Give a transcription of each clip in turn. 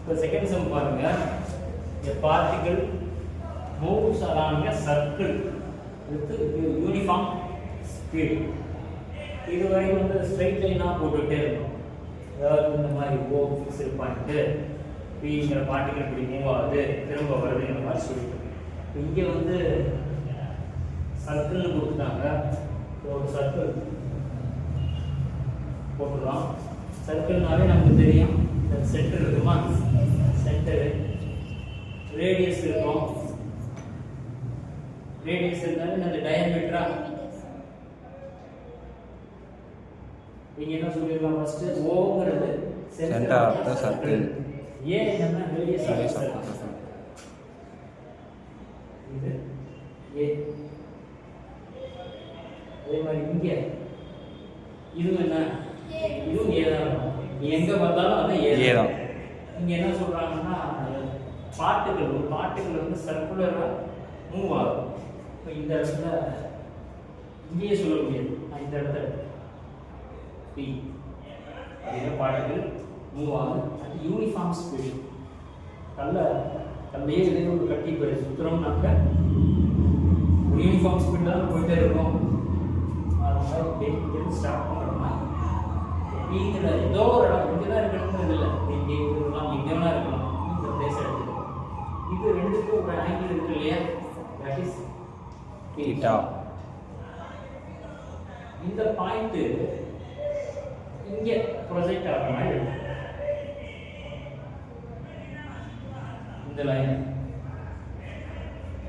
இப்போ second sum பாருங்க. A particle moves along a circle with uniform speed. இதுவரை வந்து ஸ்ட்ரைட் லைனாக போட்டுகிட்டே இருக்கும். அதாவது இந்த மாதிரி ஓ ஃபிக்ஸ்டு பாயிண்ட்டு பிங்கிற பார்ட்டிகல் இப்படி மூவ் ஆகுது, திரும்ப வருதுங்கிற மாதிரி சொல்லிட்டு இங்கே வந்து சர்க்கிள்னு கொடுத்துட்டாங்க. ஒரு சர்க்கிள் போட்டுடலாம். சர்க்கிள்னாலே நமக்கு தெரியும் சென்டர் இருக்குமா, சென்டரு ரேடியஸ் இருக்கும். ரேடியஸ் இருந்தாலும் அந்த டயமீட்டரா நீங்க என்ன சொல்லிருக்கலாம், ஃபர்ஸ்ட் ஓங்கிறது centre of the circle, a என்ன ரேடியஸ் ஆஃப் தி சர்க்கிள், இது ஏ. அதே மாதிரி இங்க இது என்ன, இதுவும் ஏ தான் இருக்கும். எங்க பார்த்தாலும் அது ஏ தான். இங்க என்ன சொல்றாங்கன்னா பார்ட்டிகல், ஒரு பார்ட்டிகல் வந்து சர்க்குலரா மூவ் ஆகும். இப்போ இந்த இடத்துல இங்கேயே சொல்ல முடியாது, இந்த இடத்துல பி அப்படிங்கிற பார்ட்டிகல் மூவ் ஆகும். அது யூனிஃபார்ம் ஸ்பீடு. கல்லையே இதில் ஒரு கட்டி போய் சுற்றுறோம்னாக்க ஒரு யூனிஃபார்ம் ஸ்பீட் தான் போயிட்டே இருக்கும். அது மாதிரி இங்கேருந்து ஸ்டார்ட் பண்ணுறோம்னா பிங்கிற ஏதோ ஒரு இடம் இங்கே தான் இருக்கணும்னு இல்லை, இங்கே இருக்கலாம், இங்கே வேணா இருக்கலாம். இந்த பிளேஸ் எடுத்து இது ரெண்டுக்கும் ஒரு ஆங்கிள் இருக்கு இல்லையா, தட் இஸ் தீட்டா. இந்த பாயிண்ட் இங்கே ப்ரொஜெக்ட் ஆகிற மாதிரி இருக்கும். இந்த லைன்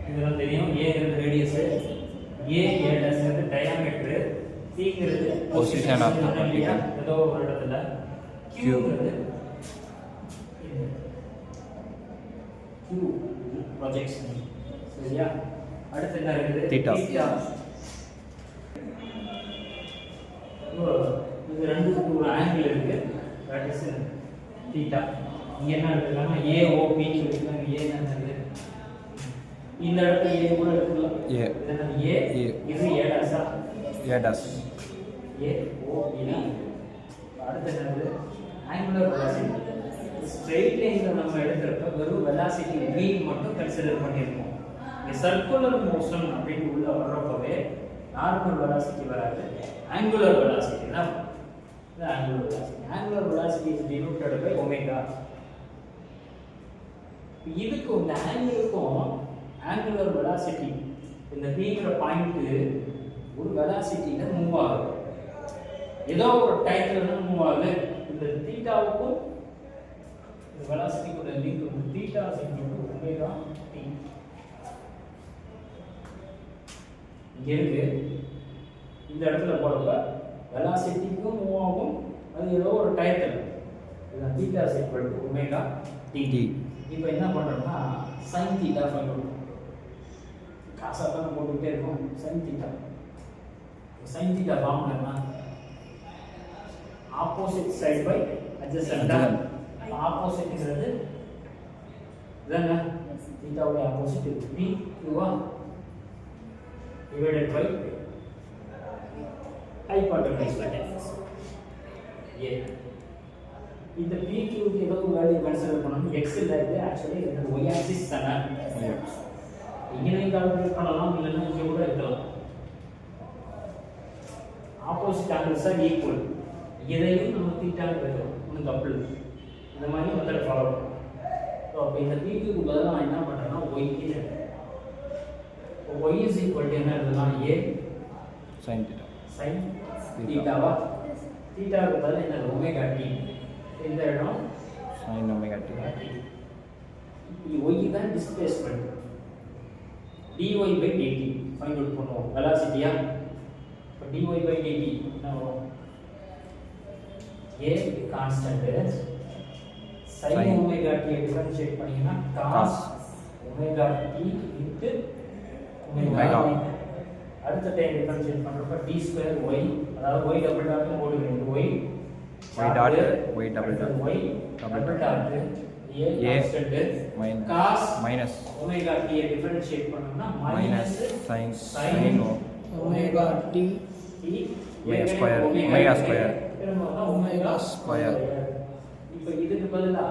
இதெல்லாம் தெரியும். ஏங்கிறது ரேடியஸ், ஏ டயாமீட்டர், சிங்கிறது பொசிஷன் ஆஃப் தி பார்ட்டிகல். ஏதோ ஒரு இடத்துல கியூங்கிறது கியூ ப்ரொஜெக்ஷன். சரியா? அடுத்து என்ன இருக்குது, தீட்டா. இது ரெண்டுக்கும் ஒரு ஆங்கிள் இருக்கு, தட் இஸ் தீட்டா. இங்க என்ன எடுத்துக்காங்க, ஏஓபி எடுத்துக்காங்க. ஏ என்னது, இந்த இடத்துல ஏ கூட எடுத்துக்கலாம். ஏ இதெல்லாம் ஏ, இது ஏ டாஸா, ஏ டாஸ், ஏ ஓ பி. அடுத்து என்னது, ஆங்குலர் வெலாசிட்டி. ஸ்ட்ரெயிட் லைன்ல நம்ம எடுக்கிறப்ப வெறும் வெலாசிட்டி v மட்டும் கன்சிடர் பண்ணியிருக்கோம். இந்த சர்க்குலர் மோஷன் அப்படின்னு உள்ள வர்றப்பவே நார்மல் வெலாசிட்டி வராது, ஆங்குலர் வெலாசிட்டி தான். Angular velocity, angular velocity is denoted by omega. இதுக்கு இந்த ஆங்கிளுக்கும் ஆங்குலர் வெலாசிட்டி, இந்த பீங்கிற பாயிண்ட் ஒரு வெலாசிட்டியில மூவ் ஆகுது, ஏதோ ஒரு டைம்ல தான் மூவ் ஆகுது. இந்த தீட்டாவுக்கும் இந்த வெலாசிட்டிக்குள்ள லிங்க் வந்து தீட்டா = ஒமேகா டி. இங்க இருக்கு, இந்த இடத்துல போறப்ப வெலாசிட்டிக்கும் மூவ் ஆகும், அது ஏதோ ஒரு டைத்துல. இதுதான் தீட்டா = ஒமேகா டி. இப்போ என்ன பண்றோம்னா sin தீட்டா ஃபைண்ட் பண்ணுவோம். காசா தான் போட்டுட்டே இருக்கோம். sin theta, sin theta formula opposite side by adjacent. ஆப்போசிட்ங்கிறது இதென்ன, தீட்டாவோட opposite p q divided by hypotenuse a. இந்த PQ க்கு ஏதோ வேல்யூ கன்சிடர் பண்ணனும். x இல்ல, இது ஆக்சுவலி இந்த y ஆக்சிஸ் தான. இங்க நீங்க கால்குலேட் பண்ணலாம், இல்லனா இங்க கூட இருக்கலாம். Opposite angles R equal. இதையும் நம்ம தீட்டான்னு எழுதுறோம், ஒன்னு கப்பிள். இந்த மாதிரி மெத்தட் ஃபாலோ பண்ணுவோம். ஸோ அப்போ இந்த PQ க்கு பதிலாக நான் என்ன பண்றேன்னா y க்கு y is equal to என்ன எழுதலாம், a sin theta. sin தீட்டாவா, தீட்டாவுக்கு பதிலாக என்ன ஒமேகா t. இந்த இடம் sin omega t. y தான் displacement, dy by dt find out பண்ணுவோம். வெலாசிட்டியா, இப்போ dy by dt என்ன வரும், a constant, sin omega t differentiate பண்ணீங்கன்னா cos omega t into omega. அடுத்த டைம் டிஃபரன்ஷியேட் பண்றப்ப d2 y, அதாவது y டபுள் டாட் போடுவீங்க. y double dot y double dot a constant cos minus omega t differentiate பண்ணோம்னா minus sin omega t omega square இப்போ இதுக்கு பதிலா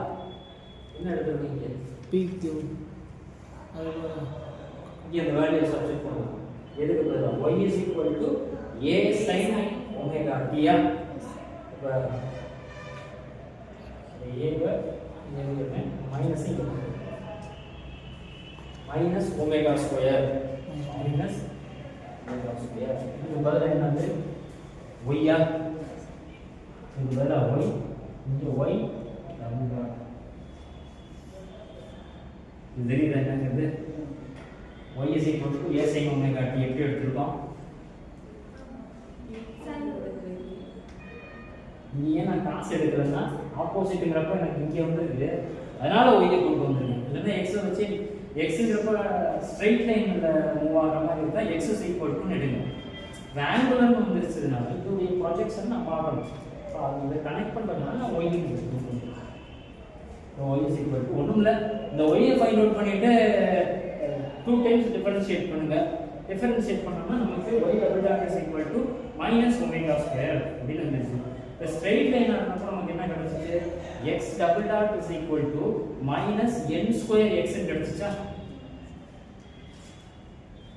என்ன எடுத்துருக்கீங்க PQ அது இங்கே இந்த வேல்யூ சப்ஸ்டிட் பண்ணலாம் எதுக்கு பதிலாக y is equal to a sin omega t ஆ இப்போ a வை minus minus omega square minus omega square இதுக்கு பதிலாக என்னது y ஆ இதுக்கு பதிலாக y இங்கே y டபுள் டாட் இது தெரியுதா என்னங்கிறது y is equal to a sin omega t எப்படி எடுத்துருக்கோம் இங்கே ஏன் நான் காசு எடுக்கிறேன்னா ஆப்போசிட்டுங்கிறப்ப எனக்கு இங்கே வந்துருக்கு அதனால ஒய்யை கொண்டு வந்துருக்கேன் இல்லைன்னா எக்ஸை வச்சு எக்ஸுங்கிறப்ப ஸ்ட்ரைட் லைனில் மூவ் ஆகிற மாதிரி இருந்தால் எக்ஸ் இஸ் ஈக்குவல் டுன்னு எடுக்கணும் ஆங்குலர்னு வந்துருச்சதுனால இதோடைய ப்ரொஜெக்ஷன் நான் பார்க்கணும் ஸோ அது இதை கனெக்ட் பண்ணுறதுனால நான் ஒய்யை ஒய் இஸ் ஈக்குவல் டு ஒன்றும் இல்லை இந்த ஒய்யை ஃபைண்ட் அவுட் பண்ணிவிட்டு 2 டைம்ஸ் டிஃபரன்ஷியேட் பண்ணுங்க டிஃபரன்ஷியேட் பண்ணோம்னா நமக்கு y double dot is equal to minus omega square அப்படின்னு வந்துருச்சு இப்போ ஸ்ட்ரெயிட் லைன் ஆனப்போ நமக்கு என்ன கிடைச்சிச்சு x double dot is equal to minus n square x கிடைச்சிச்சா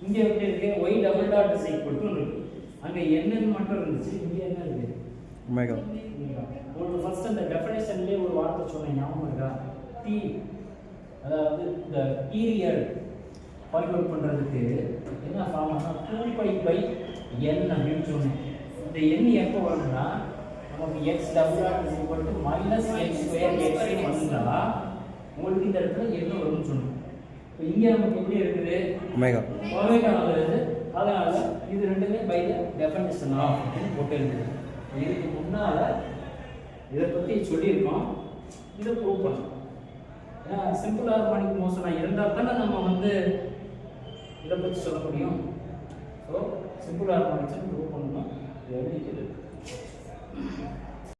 இங்க எப்படி இருக்கு y double dot is equal to இருக்கு அங்க n மட்டும் இருந்துச்சு இங்க என்ன இருக்கு ஒமேகா ஒரு ஃபர்ஸ்ட் அந்த டெஃபினிஷன்லயே ஒரு வார்த்தை சொன்னேன் ஞாபகம் இருக்கா t அதாவது the period ஃபைண்ட் அவுட் பண்றதுக்கு என்ன ஃபார்முலா 2π/n அப்படின்னு சொன்னேன் இந்த n எப்போ வரும்னா நமக்கு x double dot is equal to minus n square x வந்தா உங்களுக்கு இந்த இடத்துல என்ன வரும்னு சொன்னோம் இப்போ இங்க நமக்கு எப்படி இருக்குது ஒமேகா ஒமேகா வருது அதனால இது ரெண்டுமே பை தி டெஃபினிஷன் ஆஃப் அப்படின்னு போட்டுருக்கு இதுக்கு முன்னால இதை பத்தி சொல்லியிருக்கோம் இதை ப்ரூவ் பண்ணலாம் ஏன்னா சிம்பிள் ஹார்மோனிக் மோஷனா இருந்தால் தானே நம்ம வந்து இதை பற்றி சொல்ல முடியும் ஸோ சிம்பிள் ஹார்மோனிக்ஸ் ப்ரூவ் பண்ணணும் இது எழுதிக்கிறது